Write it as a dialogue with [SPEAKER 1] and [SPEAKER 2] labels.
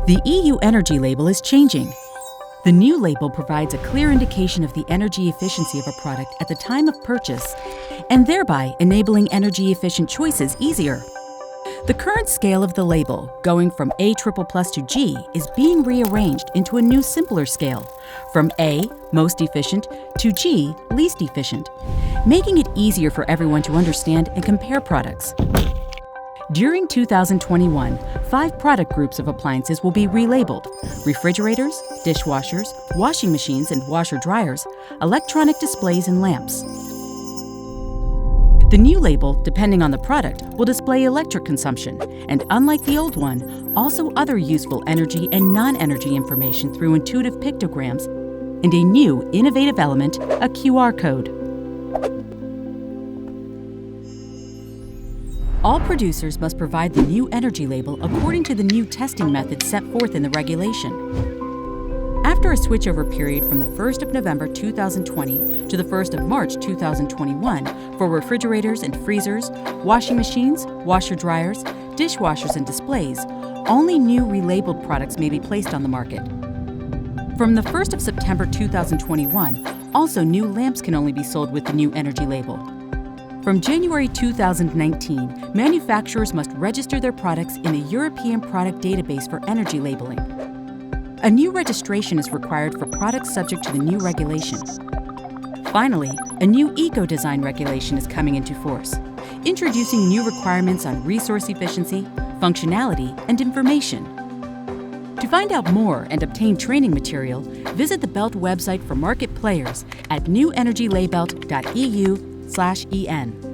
[SPEAKER 1] The EU energy label is changing. The new label provides a clear indication of the energy efficiency of a product at the time of purchase, and thereby enabling energy-efficient choices easier. The current scale of the label, going from A++ to G, is being rearranged into a new simpler scale, from A, most efficient, to G, least efficient, making it easier for everyone to understand and compare products. During 2021, 5 product groups of appliances will be relabeled: refrigerators, dishwashers, washing machines and washer-dryers, electronic displays and lamps. The new label, depending on the product, will display electric consumption, and unlike the old one, also other useful energy and non-energy information through intuitive pictograms, and a new innovative element, a QR code. All producers must provide the new energy label according to the new testing methods set forth in the regulation. After a switchover period from the 1st of November 2020 to the 1st of March 2021 for refrigerators and freezers, washing machines, washer-dryers, dishwashers and displays, only new relabeled products may be placed on the market. From the 1st of September 2021, also new lamps can only be sold with the new energy label. From January 2019, manufacturers must register their products in the European Product Database for energy labeling. A new registration is required for products subject to the new regulation. Finally, a new eco-design regulation is coming into force, introducing new requirements on resource efficiency, functionality, and information. To find out more and obtain training material, visit the BELT website for market players at newenergylabelt.eu/en.